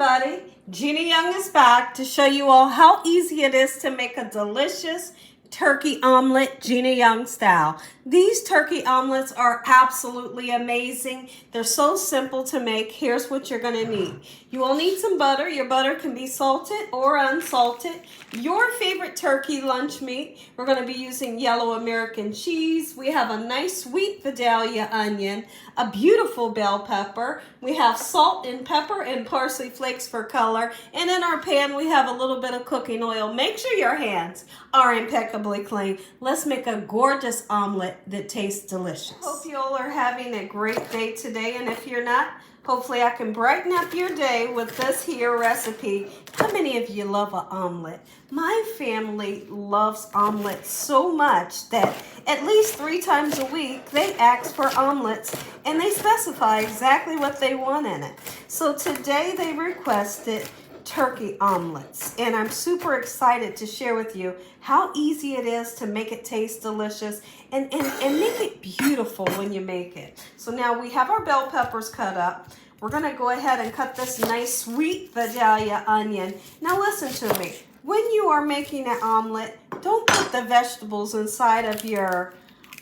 everybody. Gina Young is back to show you all how easy it is to make a delicious turkey omelet, Gina Young style. These turkey omelets are absolutely amazing. They're so simple to make. Here's what you're going to need. You will need some butter. Your butter can be salted or unsalted. Your favorite turkey lunch meat. We're going to be using yellow American cheese. We have a nice sweet Vidalia onion, a beautiful bell pepper. We have salt and pepper and parsley flakes for color. And in our pan, we have a little bit of cooking oil. Make sure your hands are impeccably clean. Let's make a gorgeous omelet that tastes delicious. Hope you all are having a great day today, and if you're not, hopefully I can brighten up your day with this here recipe. How many of you love an omelet? My family loves omelets so much that at least 3 times a week they ask for omelets and they specify exactly what they want in it. So today they requested turkey omelets, and I'm super excited to share with you how easy it is to make it taste delicious and make it beautiful when you make it. So now we have our bell peppers cut up. We're going to go ahead and cut this nice sweet Vidalia onion. Now listen to me. When you are making an omelet, don't put the vegetables inside of your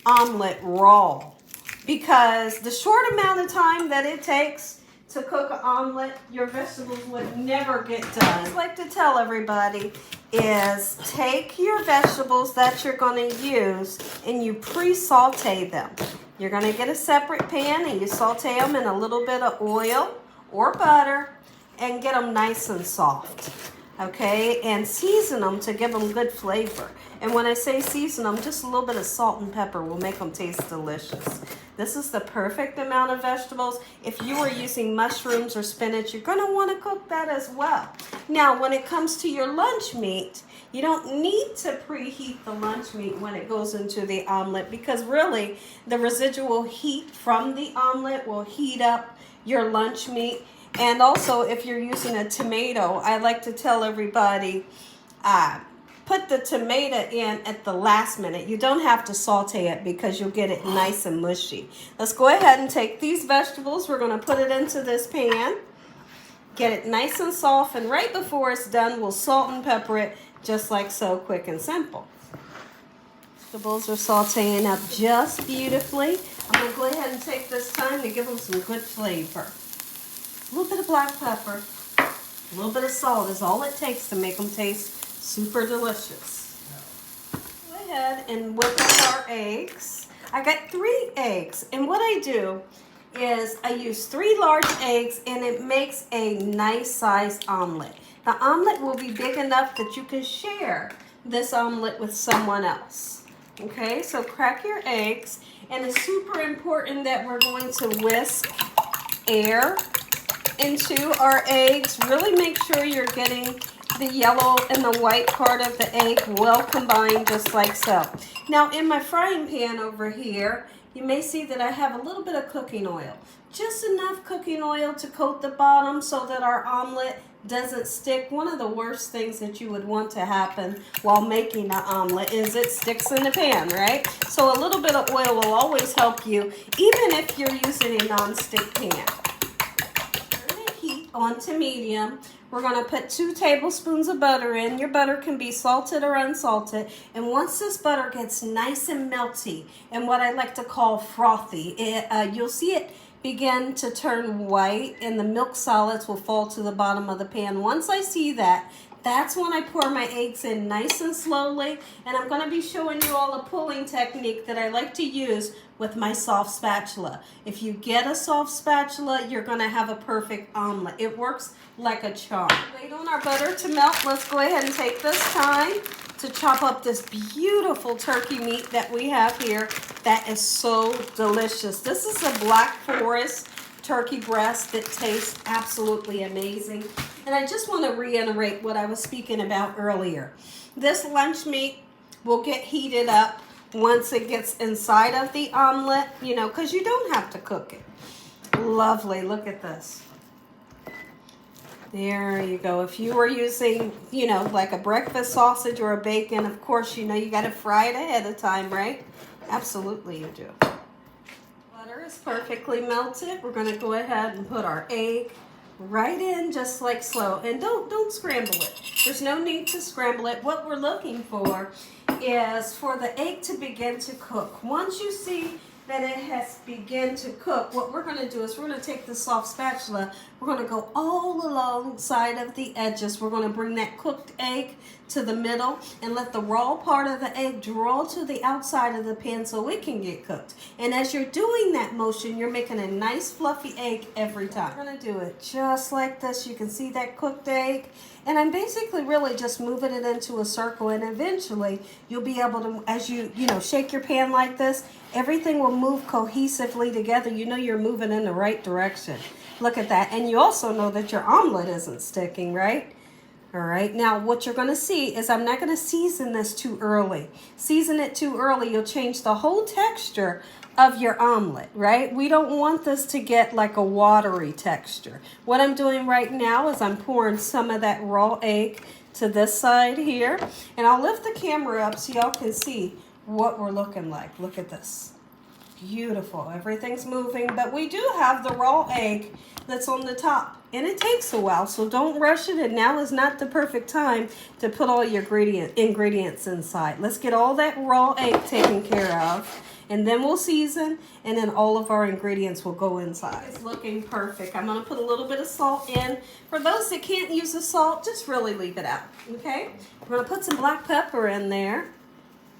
omelet raw, because the short amount of time that it takes to cook an omelet, your vegetables would never get done. What I like to tell everybody is take your vegetables that you're going to use and you pre-saute them. You're going to get a separate pan and you saute them in a little bit of oil or butter and get them nice and soft. Okay, and season them to give them good flavor. And when I say season them, just a little bit of salt and pepper will make them taste delicious. This is the perfect amount of vegetables. If you are using mushrooms or spinach, you're going to want to cook that as well. Now, when it comes to your lunch meat, you don't need to preheat the lunch meat when it goes into the omelet, because really the residual heat from the omelet will heat up your lunch meat. And also, if you're using a tomato, I like to tell everybody, put the tomato in at the last minute. You don't have to saute it because you'll get it nice and mushy. Let's go ahead and take these vegetables. We're going to put it into this pan. Get it nice and soft, and right before it's done, we'll salt and pepper it just like so, quick and simple. Vegetables are sauteing up just beautifully. I'm going to go ahead and take this time to give them some good flavor. A little bit of black pepper, a little bit of salt is all it takes to make them taste super delicious. Go ahead and whip up our eggs. I got 3 eggs, and what I do is I use 3 large eggs, and it makes a nice sized omelet. The omelet will be big enough that you can share this omelet with someone else. Okay, so crack your eggs, and it's super important that we're going to whisk air into our eggs. Really make sure you're getting the yellow and the white part of the egg well combined, just like so. Now in my frying pan over here, you may see that I have a little bit of cooking oil. Just enough cooking oil to coat the bottom so that our omelet doesn't stick. One of the worst things that you would want to happen while making an omelet is it sticks in the pan, right? So a little bit of oil will always help you, even if you're using a non-stick pan. Onto medium. We're going to put 2 tablespoons of butter in. Your butter can be salted or unsalted. And once this butter gets nice and melty, and what I like to call frothy, you'll see it begin to turn white and the milk solids will fall to the bottom of the pan. Once I see that, that's when I pour my eggs in nice and slowly, and I'm going to be showing you all a pulling technique that I like to use with my soft spatula. If you get a soft spatula, you're going to have a perfect omelet. It works like a charm. Wait on our butter to melt. Let's go ahead and take this time to chop up this beautiful turkey meat that we have here that is so delicious. This is a Black Forest turkey breast that tastes absolutely amazing. And I just want to reiterate what I was speaking about earlier. This lunch meat will get heated up once it gets inside of the omelet, you know, because you don't have to cook it. Lovely. Look at this. There you go. If you were using, you know, like a breakfast sausage or a bacon, of course, you know, you got to fry it ahead of time, right? Absolutely you do. Butter is perfectly melted. We're going to go ahead and put our egg right in just like slow. And don't scramble it. There's no need to scramble it. What we're looking for is for the egg to begin to cook. Once you see that it has begun to cook, what we're going to do is we're going to take the soft spatula, we're going to go all alongside of the edges. We're going to bring that cooked egg to the middle and let the raw part of the egg draw to the outside of the pan so it can get cooked. And as you're doing that motion, you're making a nice fluffy egg every time. We're going to do it just like this. You can see that cooked egg. And I'm basically really just moving it into a circle, and eventually you'll be able to, as you shake your pan like this, everything will move cohesively together. You know you're moving in the right direction. Look at that. And you also know that your omelet isn't sticking, right? All right, now what you're going to see is I'm not going to season this too early. Season it too early, you'll change the whole texture of your omelet, right? We don't want this to get like a watery texture. What I'm doing right now is I'm pouring some of that raw egg to this side here, and I'll lift the camera up so y'all can see what we're looking like. Look at this. Beautiful. Everything's moving, but we do have the raw egg that's on the top, and it takes a while, so don't rush it, and now is not the perfect time to put all your ingredients inside. Let's get all that raw egg taken care of, and then we'll season, and then all of our ingredients will go inside. It's looking perfect. I'm going to put a little bit of salt in. For those that can't use the salt, just really leave it out, okay? We're going to put some black pepper in there.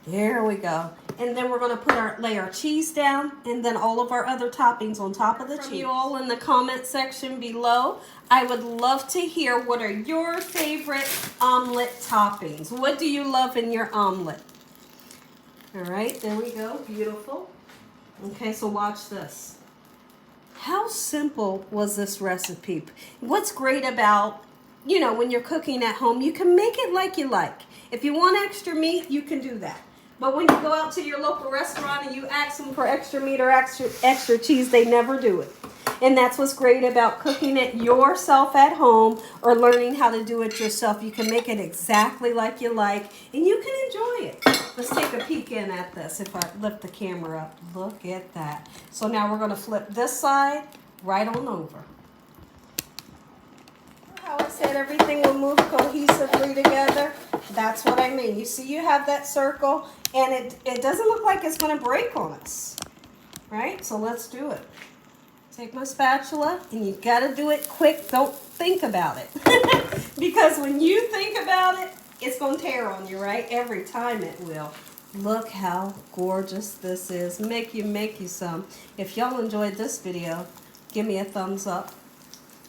There we go. And then we're going to lay our cheese down, and then all of our other toppings on top of the cheese. From you all in the comment section below, I would love to hear what are your favorite omelet toppings. What do you love in your omelet? All right, there we go. Beautiful. Okay, so watch this. How simple was this recipe? What's great about, when you're cooking at home, you can make it like you like. If you want extra meat, you can do that. But when you go out to your local restaurant and you ask them for extra meat or extra cheese, they never do it. And that's what's great about cooking it yourself at home or learning how to do it yourself. You can make it exactly like you like, and you can enjoy it. Let's take a peek in at this if I lift the camera up. Look at that. So now we're going to flip this side right on over. How I said everything will move cohesively together. That's what I mean. You see you have that circle, and it doesn't look like it's going to break on us, right? So let's do it. Take my spatula, and you got to do it quick. Don't think about it. Because when you think about it, it's going to tear on you, right? Every time it will. Look how gorgeous this is. Make you some. If y'all enjoyed this video, give me a thumbs up.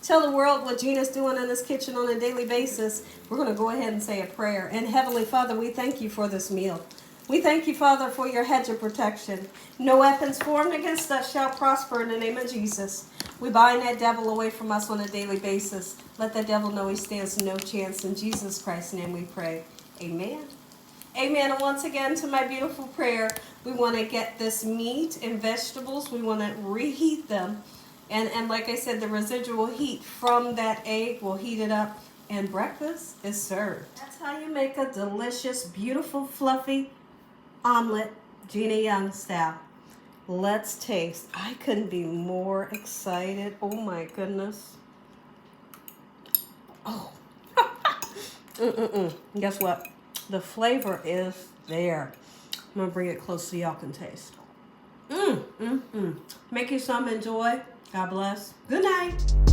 Tell the world what Gina's doing in this kitchen on a daily basis. We're going to go ahead and say a prayer. And Heavenly Father, we thank you for this meal. We thank you, Father, for your hedge of protection. No weapons formed against us shall prosper in the name of Jesus. We bind that devil away from us on a daily basis. Let the devil know he stands no chance. In Jesus Christ's name we pray. Amen. Amen. And once again, to my beautiful prayer, we want to get this meat and vegetables. We want to reheat them. And like I said, the residual heat from that egg will heat it up, and breakfast is served. That's how you make a delicious, beautiful, fluffy omelet, Gina Young style. Let's taste. I couldn't be more excited. Oh my goodness. Oh. Guess what? The flavor is there. I'm going to bring it close so y'all can taste. Make you some, enjoy. God bless. Good night.